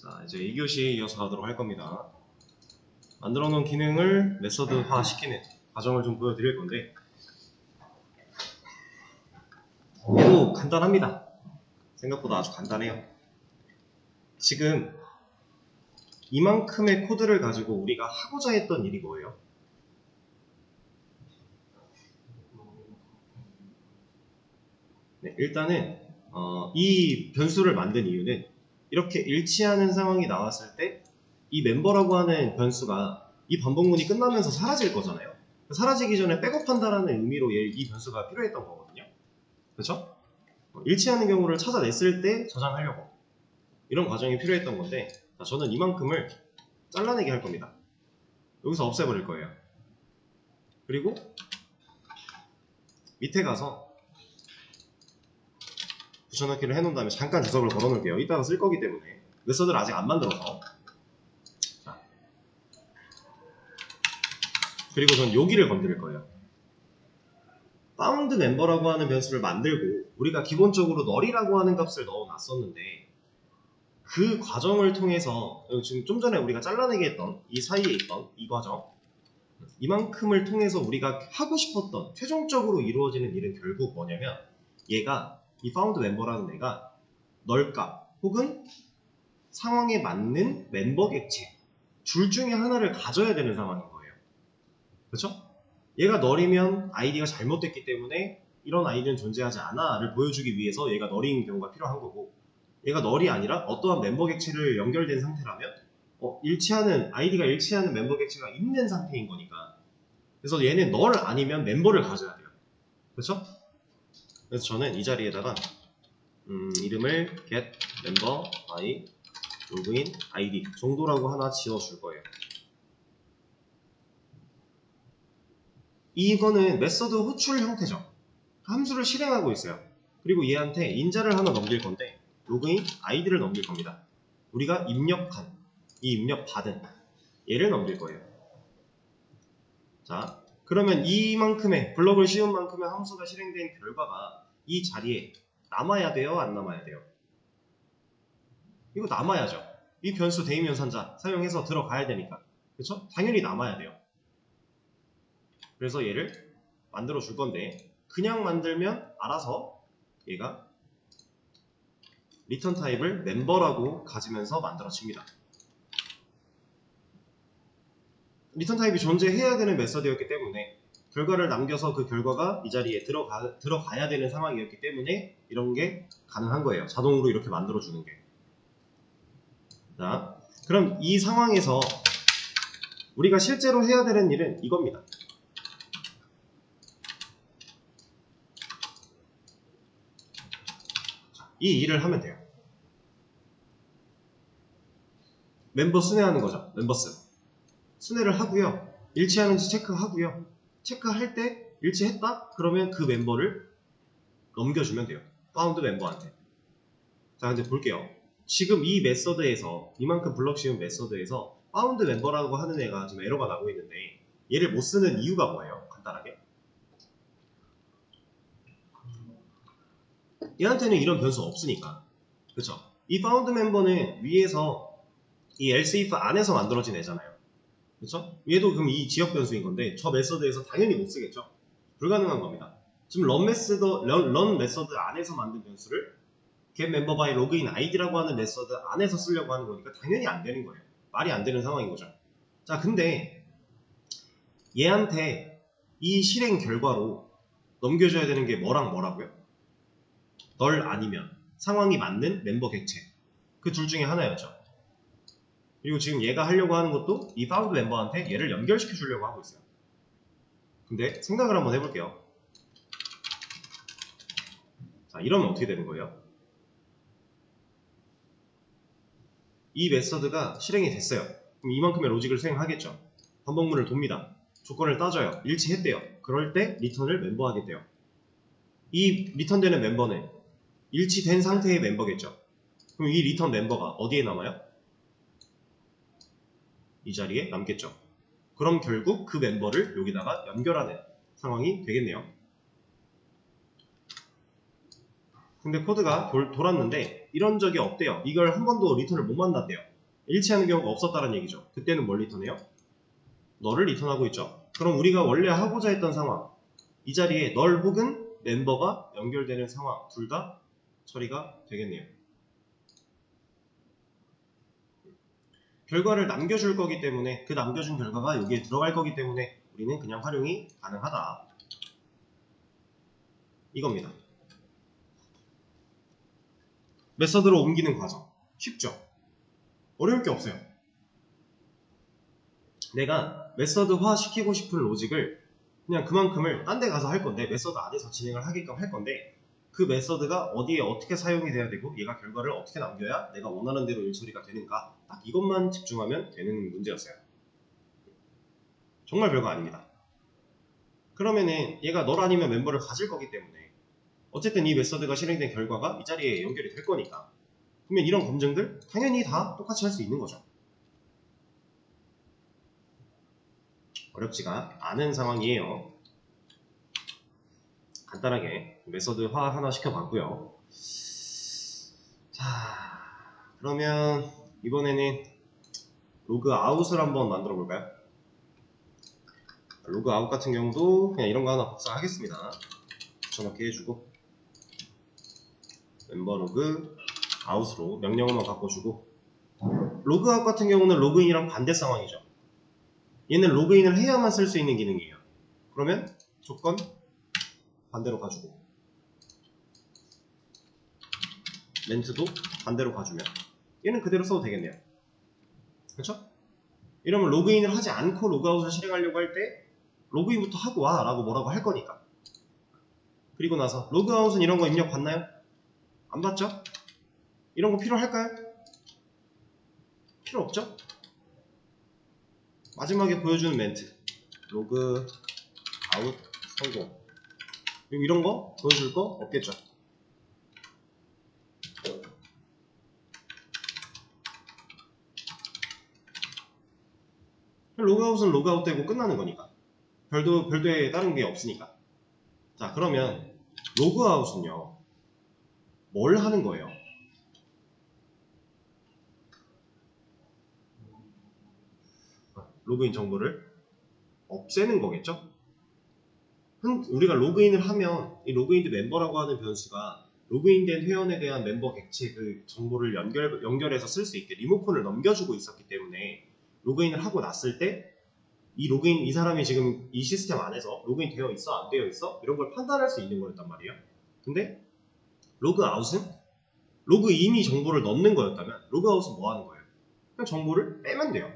자, 이제 2교시 이어서 가도록 할 겁니다. 만들어 놓은 기능을 메서드화 시키는 과정을 좀 보여드릴 건데, 얘도 간단합니다. 생각보다 아주 간단해요. 지금 이만큼의 코드를 가지고 우리가 하고자 했던 일이 뭐예요? 네, 일단은 이 변수를 만든 이유는 이렇게 일치하는 상황이 나왔을 때 이 멤버라고 하는 변수가 이 반복문이 끝나면서 사라질 거잖아요. 사라지기 전에 백업한다라는 의미로 이 변수가 필요했던 거거든요. 그렇죠? 일치하는 경우를 찾아냈을 때 저장하려고 이런 과정이 필요했던 건데, 자, 저는 이만큼을 잘라내게 할 겁니다. 여기서 없애버릴 거예요. 그리고 밑에 가서 붙여넣기를 해놓은 다음에 잠깐 주석을 걸어놓을게요. 이따가 쓸 거기 때문에. 메서드를 아직 안 만들어서. 자. 그리고 전 여기를 건드릴 거예요. found member라고 하는 변수를 만들고 우리가 기본적으로 null이라고 하는 값을 넣어놨었는데, 그 과정을 통해서 지금 좀 전에 우리가 잘라내게 했던 이 사이에 있던 이 과정, 이만큼을 통해서 우리가 하고 싶었던 최종적으로 이루어지는 일은 결국 뭐냐면, 얘가 이 found member라는 애가 널값 혹은 상황에 맞는 멤버 객체 둘 중에 하나를 가져야 되는 상황인 거예요. 그렇죠? 얘가 널이면 아이디가 잘못됐기 때문에 이런 아이디는 존재하지 않아를 보여주기 위해서 얘가 널인 경우가 필요한 거고, 얘가 널이 아니라 어떠한 멤버 객체를 연결된 상태라면 일치하는 아이디가 일치하는 멤버 객체가 있는 상태인 거니까. 그래서 얘는 널 아니면 멤버를 가져야 돼요. 그렇죠? 그래서 저는 이 자리에다가 이름을 get member by login id 정도라고 하나 지어줄 거예요. 이거는 메서드 호출 형태죠. 함수를 실행하고 있어요. 그리고 얘한테 인자를 하나 넘길 건데 로그인 아이디를 넘길 겁니다. 우리가 입력한, 이 입력받은 얘를 넘길 거예요. 자, 그러면 이만큼의 블럭을 씌운 만큼의 함수가 실행된 결과가 이 자리에 남아야 돼요? 안 남아야 돼요? 이거 남아야죠. 이 변수 대입연산자 사용해서 들어가야 되니까. 그쵸? 당연히 남아야 돼요. 그래서 얘를 만들어 줄 건데, 그냥 만들면 알아서 얘가 리턴 타입을 멤버라고 가지면서 만들어집니다. 리턴 타입이 존재해야 되는 메서드였기 때문에, 결과를 남겨서 그 결과가 이 자리에 들어가야 되는 상황이었기 때문에 이런 게 가능한 거예요. 자동으로 이렇게 만들어주는 게. 자, 그럼 이 상황에서 우리가 실제로 해야 되는 일은 이겁니다. 이 일을 하면 돼요. 멤버 순회하는 거죠. 멤버스 순회를 하고요. 일치하는지 체크하고요. 체크할 때 일치했다? 그러면 그 멤버를 넘겨주면 돼요. found 멤버한테. 자, 근데 볼게요. 지금 이 메서드에서, 이만큼 블럭 씌운 메서드에서 found 멤버라고 하는 애가 지금 에러가 나고 있는데, 얘를 못 쓰는 이유가 뭐예요? 간단하게. 얘한테는 이런 변수 없으니까. 그쵸? 이 found 멤버는 위에서 이 else if 안에서 만들어진 애잖아요. 그쵸? 얘도 그럼 이 지역 변수인 건데 저 메서드에서 당연히 못 쓰겠죠? 불가능한 겁니다. 지금 run 메서드 안에서 만든 변수를 get member by login id라고 하는 메서드 안에서 쓰려고 하는 거니까 당연히 안 되는 거예요. 말이 안 되는 상황인 거죠. 자, 근데 얘한테 이 실행 결과로 넘겨줘야 되는 게 뭐랑 뭐라고요? 널 아니면 상황이 맞는 멤버 객체, 그 둘 중에 하나였죠. 그리고 지금 얘가 하려고 하는 것도 이 found 멤버한테 얘를 연결시켜 주려고 하고 있어요. 근데 생각을 한번 해볼게요. 자, 이러면 어떻게 되는 거예요? 이 메서드가 실행이 됐어요. 그럼 이만큼의 로직을 수행하겠죠. 반복문을 돕니다. 조건을 따져요. 일치했대요. 그럴 때 리턴을 멤버하겠대요. 이 리턴되는 멤버는 일치된 상태의 멤버겠죠. 그럼 이 리턴 멤버가 어디에 남아요? 이 자리에 남겠죠. 그럼 결국 그 멤버를 여기다가 연결하는 상황이 되겠네요. 근데 코드가 돌았는데 이런 적이 없대요. 이걸 한 번도 리턴을 못 만났대요. 일치하는 경우가 없었다는 얘기죠. 그때는 뭘 리턴해요? 널을 리턴하고 있죠. 그럼 우리가 원래 하고자 했던 상황, 이 자리에 널 혹은 멤버가 연결되는 상황 둘 다 처리가 되겠네요. 결과를 남겨줄 거기 때문에 그 남겨준 결과가 여기에 들어갈 거기 때문에 우리는 그냥 활용이 가능하다. 이겁니다. 메서드로 옮기는 과정. 쉽죠? 어려울 게 없어요. 내가 메서드화 시키고 싶은 로직을 그냥 그만큼을 딴 데 가서 할 건데 메서드 안에서 진행을 하게끔 할 건데 그 메서드가 어디에 어떻게 사용이 돼야 되고 얘가 결과를 어떻게 남겨야 내가 원하는 대로 일처리가 되는가 딱 이것만 집중하면 되는 문제였어요. 정말 별거 아닙니다. 그러면은 얘가 널 아니면 멤버를 가질 거기 때문에 어쨌든 이 메서드가 실행된 결과가 이 자리에 연결이 될 거니까 그러면 이런 검증들 당연히 다 똑같이 할 수 있는 거죠. 어렵지가 않은 상황이에요. 간단하게 메서드화 하나 시켜봤고요. 자, 그러면 이번에는 로그아웃을 한번 만들어 볼까요? 로그아웃 같은 경우도 그냥 이런 거 하나 복사하겠습니다. 붙여넣기 해주고 멤버 로그 아웃으로 명령어만 바꿔주고 로그아웃 같은 경우는 로그인이랑 반대 상황이죠. 얘는 로그인을 해야만 쓸 수 있는 기능이에요. 그러면 조건 반대로 가주고 멘트도 반대로 가주면 얘는 그대로 써도 되겠네요. 그렇죠? 이러면 로그인을 하지 않고 로그아웃을 실행하려고 할 때 로그인부터 하고 와 라고 뭐라고 할 거니까. 그리고 나서 로그아웃은 이런 거 입력 받나요? 안 받죠? 이런 거 필요할까요? 필요 없죠? 마지막에 보여주는 멘트 로그아웃 성공. 그리고 이런 거 보여줄 거 없겠죠? 로그아웃은 로그아웃 되고 끝나는 거니까 별도의 다른 게 없으니까. 자, 그러면 로그아웃은요 뭘 하는 거예요? 로그인 정보를 없애는 거겠죠? 우리가 로그인을 하면 이 로그인드 멤버라고 하는 변수가 로그인된 회원에 대한 멤버 객체 그 정보를 연결해서 쓸 수 있게 리모컨을 넘겨주고 있었기 때문에 로그인을 하고 났을 때 이 사람이 지금 이 시스템 안에서 로그인 되어 있어 안 되어 있어 이런 걸 판단할 수 있는 거였단 말이에요. 근데 로그아웃은 로그인이 정보를 넣는 거였다면 로그아웃은 뭐 하는 거예요? 그냥 정보를 빼면 돼요.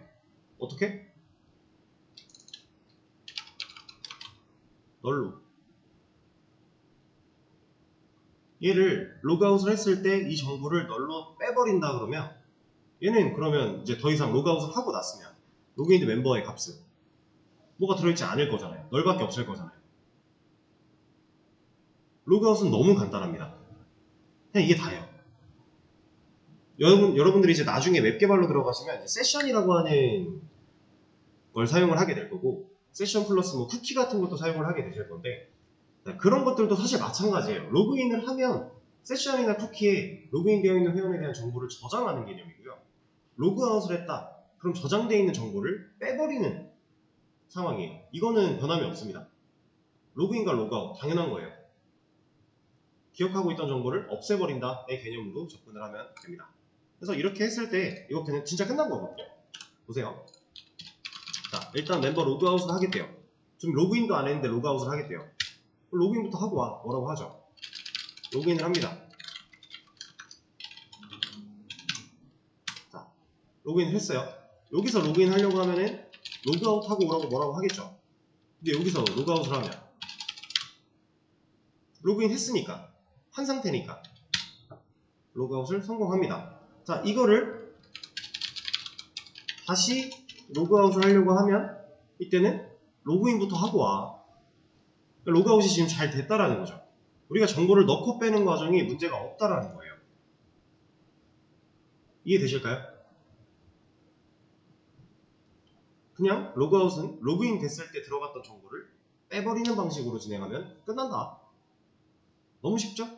어떻게? 널로. 얘를 로그아웃을 했을 때 이 정보를 널로 빼버린다 그러면 얘는 그러면 이제 더 이상 로그아웃을 하고 났으면 로그인드 멤버의 값은 뭐가 들어있지 않을 거잖아요. 널밖에 없을 거잖아요. 로그아웃은 너무 간단합니다. 그냥 이게 다예요. 여러분들이 이제 나중에 웹 개발로 들어가시면 세션이라고 하는 걸 사용을 하게 될 거고 세션 플러스 뭐 쿠키 같은 것도 사용을 하게 되실 건데 그런 것들도 사실 마찬가지예요. 로그인을 하면 세션이나 쿠키에 로그인 되어 있는 회원에 대한 정보를 저장하는 개념이고요. 로그아웃을 했다. 그럼 저장되어 있는 정보를 빼버리는 상황이에요. 이거는 변함이 없습니다. 로그인과 로그아웃 당연한 거예요. 기억하고 있던 정보를 없애버린다의 개념으로 접근을 하면 됩니다. 그래서 이렇게 했을 때 이거 그냥 진짜 끝난 거거든요. 보세요. 자, 일단 멤버 로그아웃을 하겠대요. 지금 로그인도 안 했는데 로그아웃을 하겠대요. 로그인부터 하고 와. 뭐라고 하죠? 로그인을 합니다. 자, 로그인을 했어요. 여기서 로그인 하려고 하면은 로그아웃하고 오라고 뭐라고 하겠죠. 근데 여기서 로그아웃을 하면 로그인 했으니까 한 상태니까 로그아웃을 성공합니다. 자, 이거를 다시 로그아웃을 하려고 하면 이때는 로그인부터 하고 와. 로그아웃이 지금 잘 됐다라는 거죠. 우리가 정보를 넣고 빼는 과정이 문제가 없다라는 거예요. 이해되실까요? 그냥 로그아웃은 로그인 됐을 때 들어갔던 정보를 빼버리는 방식으로 진행하면 끝난다. 너무 쉽죠?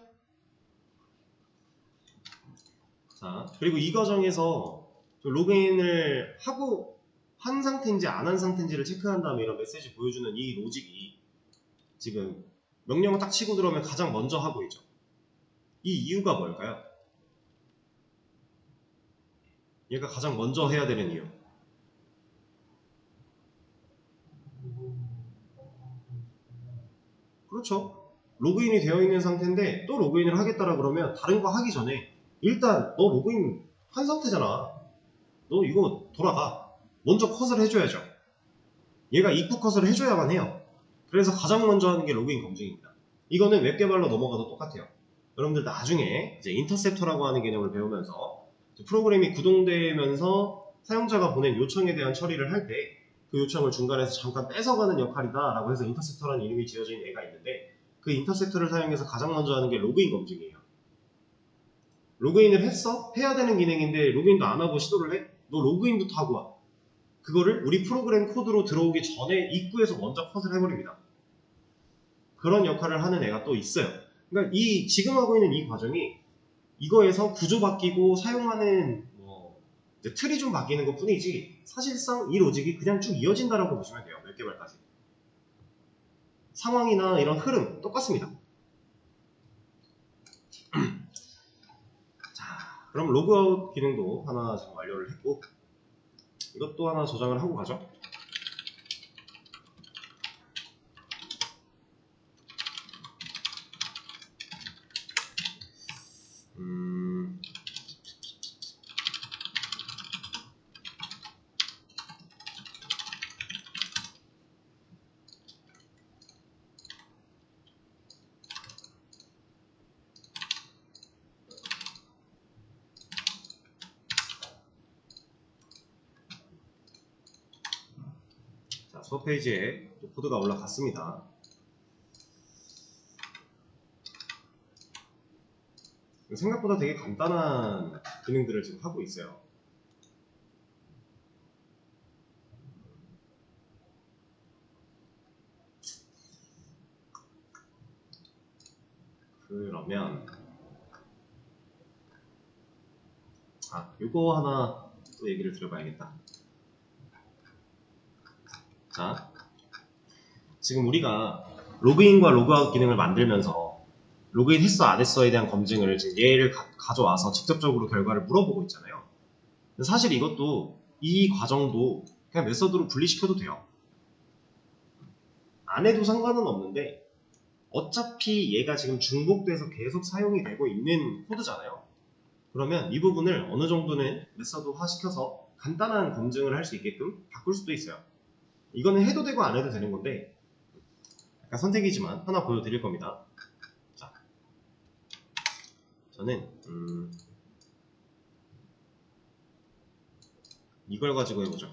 자, 그리고 이 과정에서 로그인을 하고 한 상태인지 안 한 상태인지를 체크한 다음에 이런 메시지 보여주는 이 로직이 지금 명령을 딱 치고 들어오면 가장 먼저 하고 있죠. 이 이유가 뭘까요? 얘가 가장 먼저 해야 되는 이유. 그렇죠. 로그인이 되어 있는 상태인데 또 로그인을 하겠다라 그러면 다른 거 하기 전에 일단 너 로그인 한 상태잖아. 너 이거 돌아가. 먼저 컷을 해줘야죠. 얘가 입구 컷을 해줘야만 해요. 그래서 가장 먼저 하는 게 로그인 검증입니다. 이거는 웹 개발로 넘어가도 똑같아요. 여러분들 나중에 이제 인터셉터라고 하는 개념을 배우면서 프로그램이 구동되면서 사용자가 보낸 요청에 대한 처리를 할 때 그 요청을 중간에서 잠깐 뺏어가는 역할이다 라고 해서 인터셉터라는 이름이 지어진 애가 있는데 그 인터셉터를 사용해서 가장 먼저 하는 게 로그인 검증이에요. 로그인을 했어? 해야 되는 기능인데 로그인도 안 하고 시도를 해? 너 로그인부터 하고 와. 그거를 우리 프로그램 코드로 들어오기 전에 입구에서 먼저 컷을 해버립니다. 그런 역할을 하는 애가 또 있어요. 그러니까 이 지금 하고 있는 이 과정이 이거에서 구조 바뀌고 사용하는 틀이 좀 바뀌는 것 뿐이지 사실상 이 로직이 그냥 쭉 이어진다라고 보시면 돼요. 몇 개발까지. 상황이나 이런 흐름 똑같습니다. 자, 그럼 로그아웃 기능도 하나 지금 완료를 했고 이것도 하나 저장을 하고 가죠. 자, 수업 페이지에 또 코드가 올라갔습니다. 생각보다 되게 간단한 기능들을 지금 하고 있어요. 그러면 요거 하나 또 얘기를 드려봐야겠다. 자, 지금 우리가 로그인과 로그아웃 기능을 만들면서 로그인 했어 안 했어에 대한 검증을 지금 얘를 가져와서 직접적으로 결과를 물어보고 있잖아요. 사실 이것도 이 과정도 그냥 메서드로 분리시켜도 돼요. 안 해도 상관은 없는데 어차피 얘가 지금 중복돼서 계속 사용이 되고 있는 코드잖아요. 그러면 이 부분을 어느 정도는 메서드화 시켜서 간단한 검증을 할 수 있게끔 바꿀 수도 있어요. 이거는 해도 되고 안 해도 되는 건데 약간 선택이지만 하나 보여드릴 겁니다. 자, 저는 이걸 가지고 해보죠.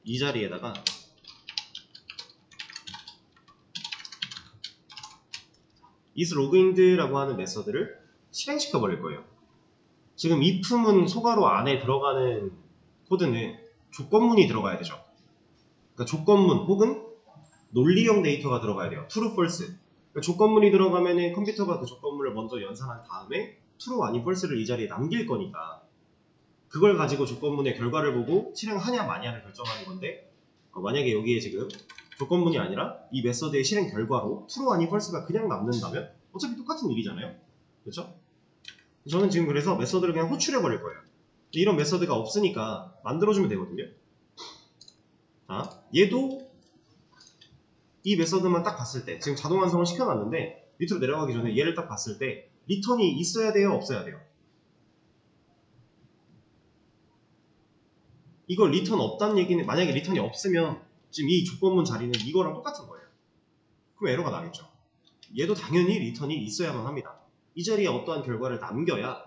이 자리에다가 isLogged라고 하는 메서드를 실행시켜 버릴 거예요. 지금 if문 소괄호 안에 들어가는 코드는 조건문이 들어가야 되죠. 그러니까 조건문 혹은 논리형 데이터가 들어가야 돼요. true, false. 그러니까 조건문이 들어가면은 컴퓨터가 그 조건문을 먼저 연산한 다음에 true 아닌 false를 이 자리에 남길 거니까 그걸 가지고 조건문의 결과를 보고 실행하냐 마냐를 결정하는 건데 만약에 여기에 지금 조건문이 아니라 이 메서드의 실행 결과로 true 아닌 false가 그냥 남는다면 어차피 똑같은 일이잖아요. 그렇죠? 저는 지금 그래서 메서드를 그냥 호출해 버릴 거예요. 이런 메서드가 없으니까 만들어주면 되거든요. 자, 얘도 이 메서드만 딱 봤을 때 지금 자동 완성을 시켜놨는데 밑으로 내려가기 전에 얘를 딱 봤을 때 리턴이 있어야 돼요? 없어야 돼요? 이걸 리턴 없다는 얘기는 만약에 리턴이 없으면 지금 이 조건문 자리는 이거랑 똑같은 거예요. 그럼 에러가 나겠죠. 얘도 당연히 리턴이 있어야만 합니다. 이 자리에 어떠한 결과를 남겨야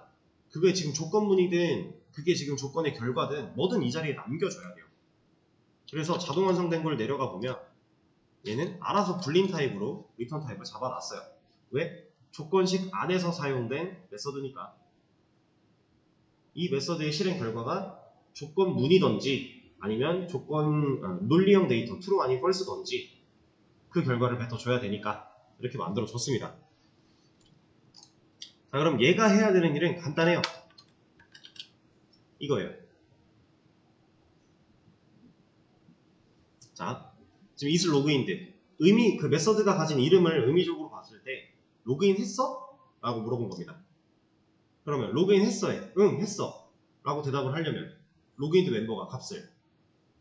그게 지금 조건문이든 그게 지금 조건의 결과든 뭐든 이 자리에 남겨줘야 돼요. 그래서 자동 완성된 걸 내려가 보면 얘는 알아서 불린 타입으로 리턴 타입을 잡아놨어요. 왜? 조건식 안에서 사용된 메서드니까. 이 메서드의 실행 결과가 조건문이든지 아니면 논리형 데이터 true 아닌 false든지 그 결과를 뱉어줘야 되니까 이렇게 만들어줬습니다. 자, 그럼 얘가 해야 되는 일은 간단해요. 이거예요. 자, 지금 is 로그인드. 그 메서드가 가진 이름을 의미적으로 봤을 때 로그인 했어? 라고 물어본 겁니다. 그러면 로그인 했어에 응 했어 라고 대답을 하려면 로그인드 멤버가 값을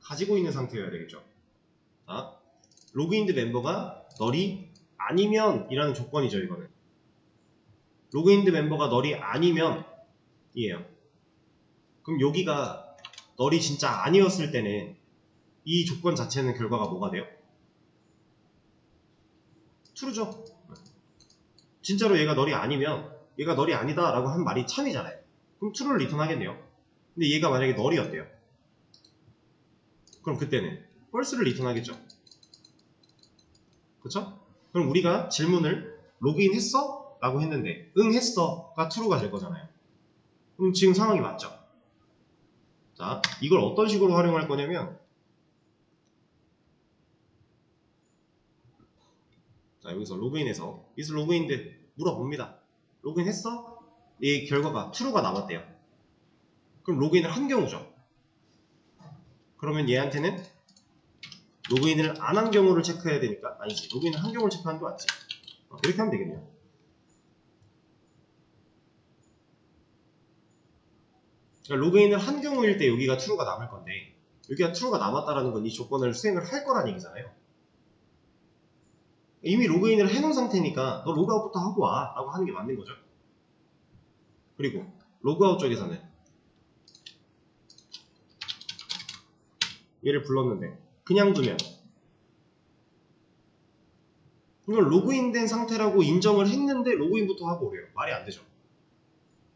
가지고 있는 상태여야 되겠죠. 자, 로그인드 멤버가 널이 아니면 이라는 조건이죠. 이거는 로그인드 멤버가 널이 아니면 이에요. 그럼 여기가 널이 진짜 아니었을 때는 이 조건 자체는 결과가 뭐가 돼요? true죠. 진짜로 얘가 널이 아니면 얘가 널이 아니다 라고 한 말이 참이잖아요. 그럼 true를 리턴하겠네요. 근데 얘가 만약에 널이었대요. 그럼 그때는 false를 리턴하겠죠. 그쵸? 그럼 우리가 질문을 로그인 했어? 라고 했는데 응 했어 가 true가 될 거잖아요. 그럼 지금 상황이 맞죠? 자, 이걸 어떤 식으로 활용할 거냐면 자, 여기서 로그인해서 is 로그인드 물어봅니다. 로그인 했어? 이 결과가 true가 남았대요. 그럼 로그인을 한 경우죠. 그러면 얘한테는 로그인을 안 한 경우를 체크해야 되니까 아니지, 로그인을 한 경우를 체크하는 게 맞지. 이렇게 하면 되겠네요. 그러니까 로그인을 한 경우일 때 여기가 true가 남을 건데 여기가 true가 남았다라는 건 이 조건을 수행을 할 거란 얘기잖아요. 이미 로그인을 해놓은 상태니까 너 로그아웃부터 하고 와 라고 하는 게 맞는 거죠. 그리고 로그아웃 쪽에서는 얘를 불렀는데 그냥 두면 이걸 로그인된 상태라고 인정을 했는데 로그인부터 하고 오래요. 말이 안 되죠.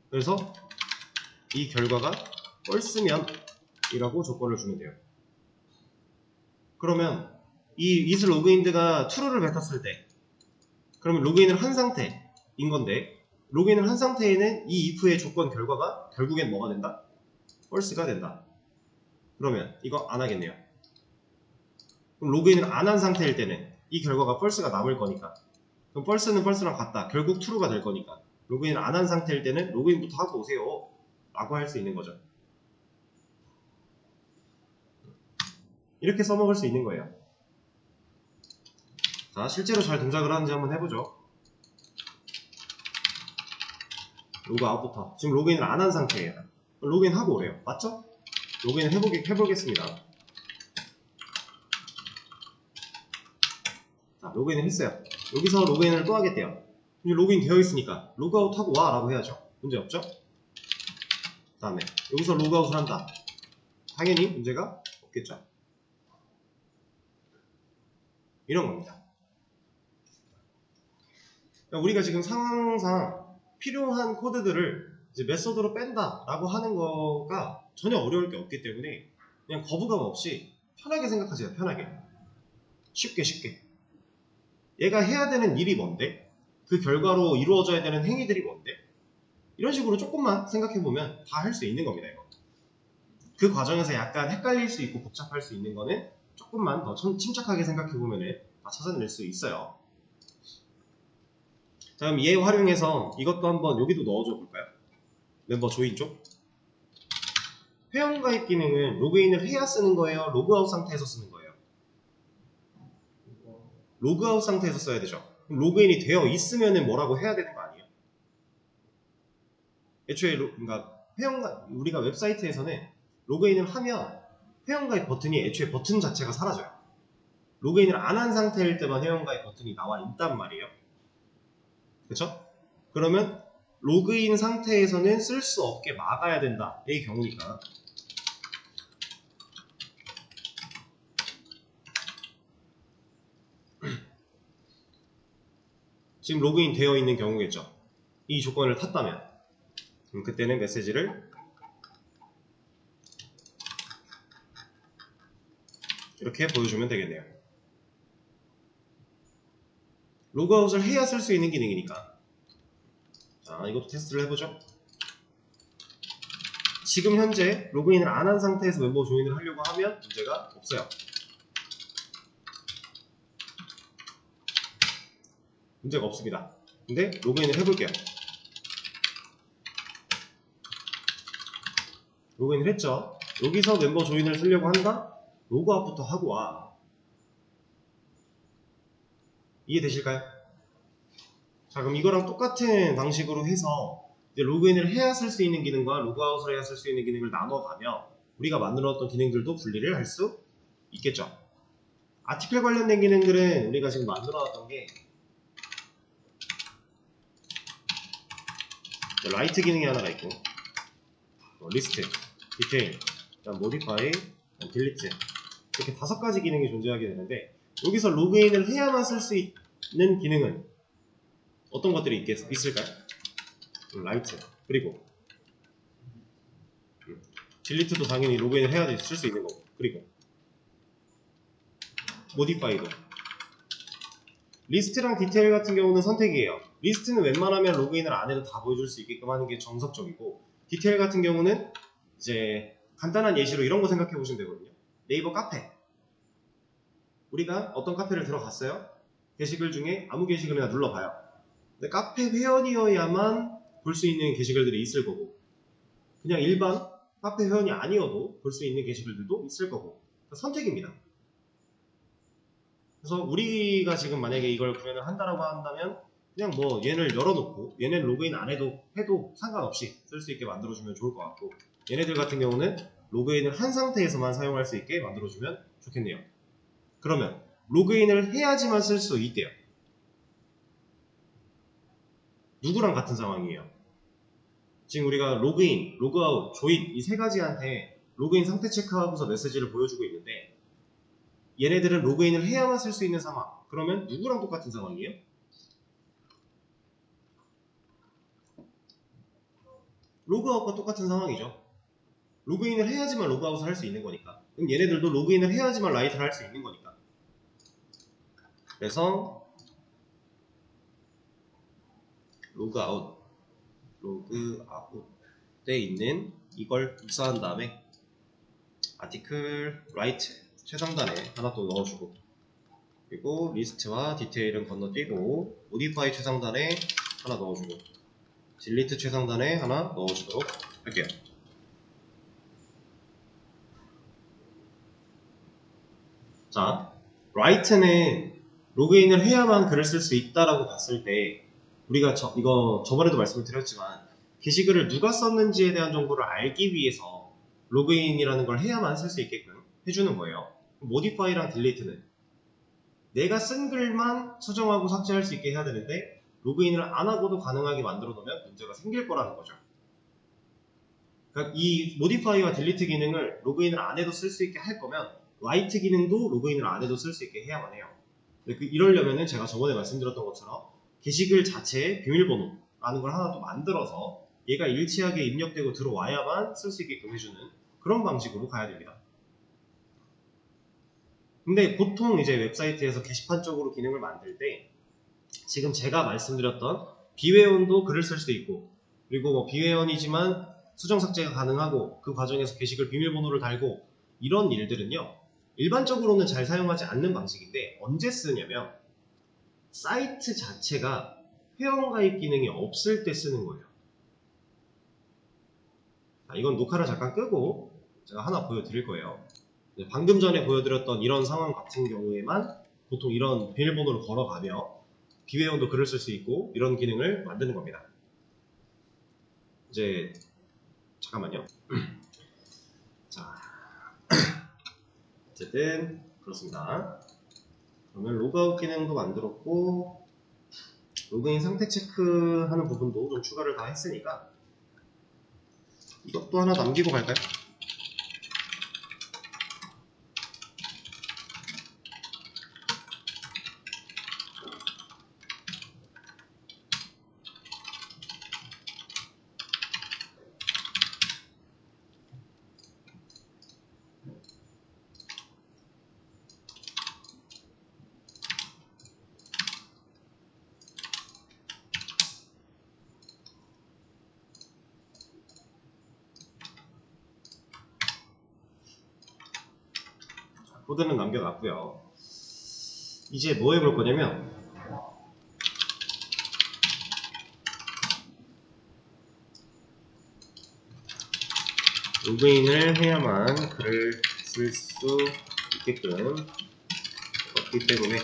그래서 이 결과가 false면 이라고 조건을 주면 돼요. 그러면 이 is 로그인드가 true를 뱉었을 때 그러면 로그인을 한 상태인 건데 로그인을 한 상태에는 이 if의 조건 결과가 결국엔 뭐가 된다? false가 된다. 그러면 이거 안 하겠네요. 그럼 로그인을 안 한 상태일 때는 이 결과가 false가 남을 거니까 그럼 false는 false랑 같다. 결국 true가 될 거니까 로그인을 안 한 상태일 때는 로그인부터 하고 오세요 라고 할 수 있는 거죠. 이렇게 써먹을 수 있는 거예요. 자, 실제로 잘 동작을 하는지 한번 해보죠. 로그아웃부터 지금 로그인을 안 한 상태예요. 로그인하고 오래요. 맞죠? 로그인을 해보겠습니다. 자, 로그인을 했어요. 여기서 로그인을 또 하겠대요. 이제 로그인 되어 있으니까 로그아웃하고 와 라고 해야죠. 문제 없죠? 그 다음에 여기서 로그아웃을 한다. 당연히 문제가 없겠죠. 이런 겁니다. 그러니까 우리가 지금 상황상 필요한 코드들을 이제 메서드로 뺀다 라고 하는 거가 전혀 어려울 게 없기 때문에 그냥 거부감 없이 편하게 생각하세요. 편하게. 쉽게. 얘가 해야 되는 일이 뭔데? 그 결과로 이루어져야 되는 행위들이 뭔데? 이런 식으로 조금만 생각해보면 다 할 수 있는 겁니다. 이거. 그 과정에서 약간 헷갈릴 수 있고 복잡할 수 있는 거는 조금만 더 침착하게 생각해보면 다 찾아낼 수 있어요. 자, 그럼 얘 활용해서 이것도 한번 여기도 넣어줘 볼까요? 멤버 조인 쪽. 회원가입 기능은 로그인을 해야 쓰는 거예요? 로그아웃 상태에서 쓰는 거예요? 로그아웃 상태에서 써야 되죠. 그럼 로그인이 되어 있으면 뭐라고 해야 되는 거 아니에요? 애초에 그러니까 우리가 웹사이트에서는 로그인을 하면 회원가입 버튼이 애초에 버튼 자체가 사라져요. 로그인을 안 한 상태일 때만 회원가입 버튼이 나와 있단 말이에요. 그쵸? 그러면 로그인 상태에서는 쓸 수 없게 막아야 된다. 이 경우니까. 지금 로그인 되어 있는 경우겠죠. 이 조건을 탔다면 그럼 그때는 메시지를 이렇게 보여주면 되겠네요. 로그아웃을 해야 쓸 수 있는 기능이니까. 자, 이것도 테스트를 해보죠. 지금 현재 로그인을 안 한 상태에서 멤버 조인을 하려고 하면 문제가 없어요. 문제가 없습니다. 근데 로그인을 해볼게요. 로그인을 했죠. 여기서 멤버 조인을 쓰려고 한다? 로그아웃부터 하고 와. 이해되실까요? 자, 그럼 이거랑 똑같은 방식으로 해서 이제 로그인을 해야 쓸 수 있는 기능과 로그아웃을 해야 쓸 수 있는 기능을 나눠가며 우리가 만들었던 기능들도 분리를 할 수 있겠죠. 아티클 관련된 기능들은 우리가 지금 만들어놨던 게 라이트 기능이 하나가 있고 리스트, 디테일, 모디파이, 딜리트 이렇게 5가지 기능이 존재하게 되는데 여기서 로그인을 해야만 쓸 수 있는 기능은 어떤 것들이 있을까요? 라이트, 그리고 딜리트도 당연히 로그인을 해야 쓸 수 있는 거고, 그리고 모디파이도. 리스트랑 디테일 같은 경우는 선택이에요. 리스트는 웬만하면 로그인을 안 해도 다 보여줄 수 있게끔 하는 게 정석적이고, 디테일 같은 경우는 이제 간단한 예시로 이런 거 생각해 보시면 되거든요. 네이버 카페. 우리가 어떤 카페를 들어갔어요. 게시글 중에 아무 게시글이나 눌러봐요. 근데 카페 회원이어야만 볼 수 있는 게시글들이 있을 거고, 그냥 일반 카페 회원이 아니어도 볼 수 있는 게시글들도 있을 거고, 선택입니다. 그래서 우리가 지금 만약에 이걸 구현을 한다라고 한다면 그냥 뭐 얘를 열어놓고 얘는 로그인 안 해도 상관없이 쓸 수 있게 만들어주면 좋을 것 같고, 얘네들 같은 경우는 로그인을 한 상태에서만 사용할 수 있게 만들어주면 좋겠네요. 그러면 로그인을 해야지만 쓸 수 있대요. 누구랑 같은 상황이에요? 지금 우리가 로그인, 로그아웃, 조인 이 3가지한테 로그인 상태 체크하고서 메시지를 보여주고 있는데 얘네들은 로그인을 해야만 쓸 수 있는 상황. 그러면 누구랑 똑같은 상황이에요? 로그아웃과 똑같은 상황이죠. 로그인을 해야지만 로그아웃을 할 수 있는 거니까. 그럼 얘네들도 로그인을 해야지만 라이트를 할 수 있는 거니까. 그래서 로그아웃에 있는 이걸 복사한 다음에 아티클 라이트 최상단에 하나 또 넣어주고, 그리고 리스트와 디테일은 건너뛰고 모디파이 최상단에 하나 넣어주고 딜리트 최상단에 하나 넣어주도록 할게요. 자, 라이트는 로그인을 해야만 글을 쓸 수 있다라고 봤을 때 우리가 이거 저번에도 말씀을 드렸지만 게시글을 누가 썼는지에 대한 정보를 알기 위해서 로그인이라는 걸 해야만 쓸 수 있게끔 해주는 거예요. 모디파이랑 딜리트는 내가 쓴 글만 수정하고 삭제할 수 있게 해야 되는데 로그인을 안 하고도 가능하게 만들어 놓으면 문제가 생길 거라는 거죠. 그러니까 이 모디파이와 딜리트 기능을 로그인을 안 해도 쓸 수 있게 할 거면 라이트 기능도 로그인을 안 해도 쓸 수 있게 해야만 해요. 이러려면은 제가 저번에 말씀드렸던 것처럼 게시글 자체에 비밀번호라는 걸 하나 또 만들어서 얘가 일치하게 입력되고 들어와야만 쓸 수 있게끔 해주는 그런 방식으로 가야 됩니다. 근데 보통 이제 웹사이트에서 게시판 쪽으로 기능을 만들 때 지금 제가 말씀드렸던 비회원도 글을 쓸 수도 있고, 그리고 뭐 비회원이지만 수정 삭제가 가능하고 그 과정에서 게시글 비밀번호를 달고 이런 일들은요 일반적으로는 잘 사용하지 않는 방식인데 언제 쓰냐면 사이트 자체가 회원가입 기능이 없을 때 쓰는 거예요. 이건 녹화를 잠깐 끄고 제가 하나 보여드릴 거예요. 방금 전에 보여드렸던 이런 상황 같은 경우에만 보통 이런 비밀번호를 걸어가며 비회원도 글을 쓸 수 있고 이런 기능을 만드는 겁니다. 이제 잠깐만요. 자, 어쨌든 그렇습니다. 그러면 로그아웃 기능도 만들었고 로그인 상태 체크하는 부분도 좀 추가를 다 했으니까 이것도 하나 남기고 갈까요? 코드는 남겨놨고요. 이제 뭐 해볼 거냐면 로그인을 해야만 글을 쓸 수 있게끔 그렇기 때문에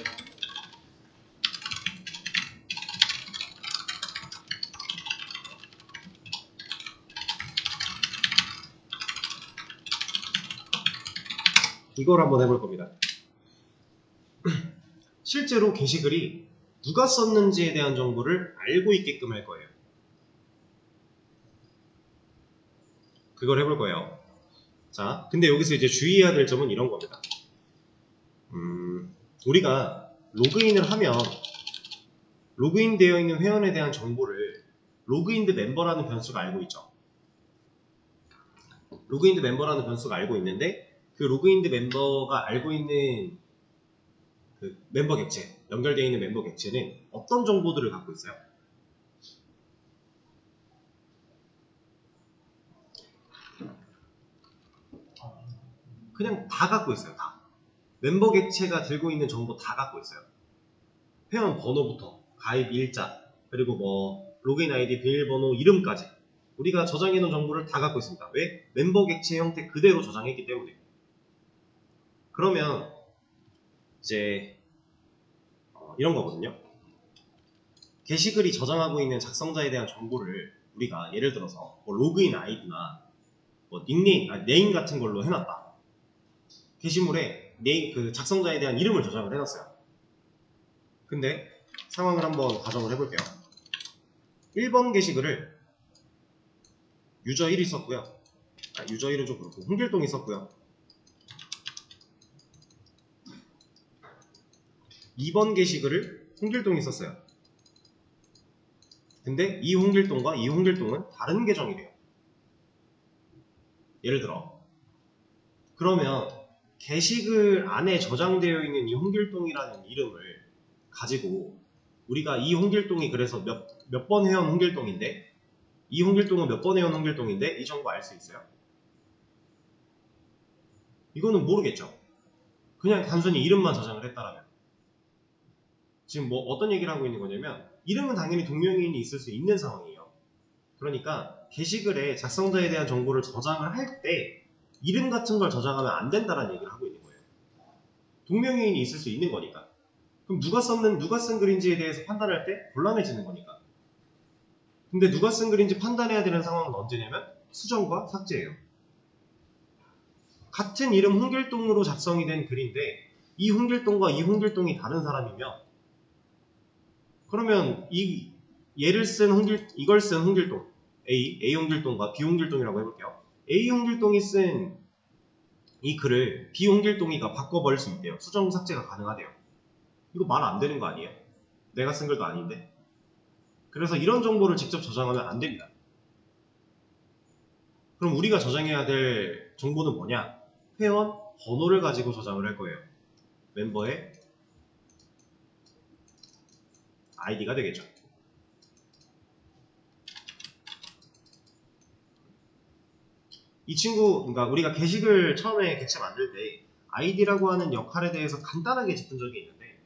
이걸 한번 해볼 겁니다. 실제로 게시글이 누가 썼는지에 대한 정보를 알고 있게끔 할 거예요. 그걸 해볼 거예요. 자, 근데 여기서 이제 주의해야 될 점은 이런 겁니다. 우리가 로그인을 하면 로그인 되어 있는 회원에 대한 정보를 로그인드 멤버라는 변수가 알고 있죠. 로그인드 멤버라는 변수가 알고 있는데 그 로그인드 멤버가 알고 있는 그 멤버 객체, 연결되어 있는 멤버 객체는 어떤 정보들을 갖고 있어요? 그냥 다 갖고 있어요. 다. 멤버 객체가 들고 있는 정보 다 갖고 있어요. 회원 번호부터 가입 일자, 그리고 뭐 로그인 아이디, 비밀번호, 이름까지 우리가 저장해 놓은 정보를 다 갖고 있습니다. 왜? 멤버 객체 형태 그대로 저장했기 때문에. 그러면 이제 이런 거거든요. 게시글이 저장하고 있는 작성자에 대한 정보를 우리가 예를 들어서 뭐 로그인 아이디나 뭐 닉네임, 네임 같은 걸로 해놨다. 게시물에 네임, 그 작성자에 대한 이름을 저장을 해놨어요. 근데 상황을 한번 가정을 해볼게요. 1번 게시글을 유저 1이 썼고요. 유저 1은 좀 그렇고 홍길동이 썼고요. 2번 게시글을 홍길동이 썼어요. 근데 이 홍길동과 이 홍길동은 다른 계정이래요. 예를 들어 그러면 게시글 안에 저장되어 있는 이 홍길동이라는 이름을 가지고 우리가 이 홍길동이 그래서 몇 번 회원 홍길동인데 이 홍길동은 몇 번 회원 홍길동인데 이 정보 알 수 있어요? 이거는 모르겠죠. 그냥 단순히 이름만 저장을 했다라면. 지금 뭐 어떤 얘기를 하고 있는 거냐면 이름은 당연히 동명이인이 있을 수 있는 상황이에요. 그러니까 게시글에 작성자에 대한 정보를 저장을 할 때 이름 같은 걸 저장하면 안 된다는 얘기를 하고 있는 거예요. 동명이인이 있을 수 있는 거니까. 그럼 누가 쓴 글인지에 대해서 판단할 때 곤란해지는 거니까. 근데 누가 쓴 글인지 판단해야 되는 상황은 언제냐면 수정과 삭제예요. 같은 이름 홍길동으로 작성이 된 글인데 이 홍길동과 이 홍길동이 다른 사람이면 그러면 이걸 쓴 홍길동 A 홍길동과 B 홍길동이라고 해볼게요. A 홍길동이 쓴 이 글을 B 홍길동이가 바꿔버릴 수 있대요. 수정 삭제가 가능하대요. 이거 말 안 되는 거 아니에요? 내가 쓴 글도 아닌데. 그래서 이런 정보를 직접 저장하면 안 됩니다. 그럼 우리가 저장해야 될 정보는 뭐냐? 회원 번호를 가지고 저장을 할 거예요. 멤버의 아이디가 되겠죠. 이 친구, 그러니까 우리가 게시글 처음에 객체 만들 때 아이디라고 하는 역할에 대해서 간단하게 짚은 적이 있는데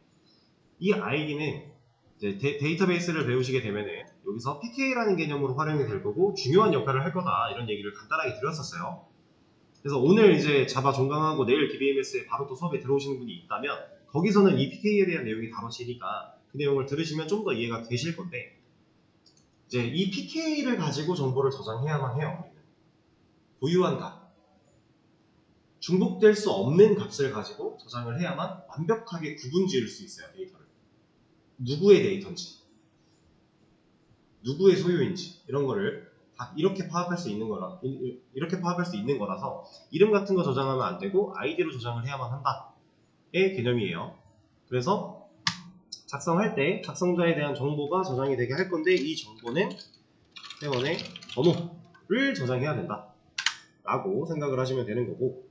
이 아이디는 이제 데이터베이스를 배우시게 되면은 여기서 PK라는 개념으로 활용이 될 거고 중요한 역할을 할 거다 이런 얘기를 간단하게 드렸었어요. 그래서 오늘 이제 자바 종강하고 내일 DBMS에 바로 또 수업에 들어오시는 분이 있다면 거기서는 이 PK에 대한 내용이 다뤄지니까 그 내용을 들으시면 좀 더 이해가 되실 건데 이제 이 PK를 가지고 정보를 저장해야만 해요. 고유한 값, 중복될 수 없는 값을 가지고 저장을 해야만 완벽하게 구분 지을 수 있어요. 데이터를. 누구의 데이터인지, 누구의 소유인지 이런 거를 다 이렇게 파악할 수 있는 거라서 이름 같은 거 저장하면 안 되고 아이디로 저장을 해야만 한다의 개념이에요. 그래서 작성할 때 작성자에 대한 정보가 저장이 되게 할 건데 이 정보는 회원의 번호를 저장해야 된다 라고 생각을 하시면 되는 거고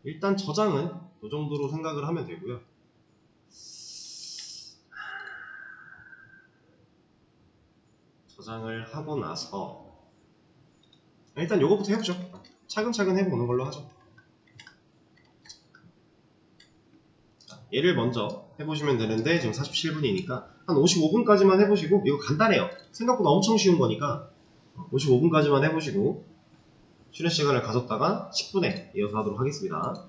일단 저장은 이 정도로 생각을 하면 되고요. 저장을 하고 나서 일단 요거부터 해보죠. 차근차근 해보는 걸로 하죠. 얘를 먼저 해보시면 되는데 지금 47분이니까 한 55분까지만 해보시고, 이거 간단해요. 생각보다 엄청 쉬운 거니까 55분까지만 해보시고 쉬는 시간을 가졌다가 10분에 이어서 하도록 하겠습니다.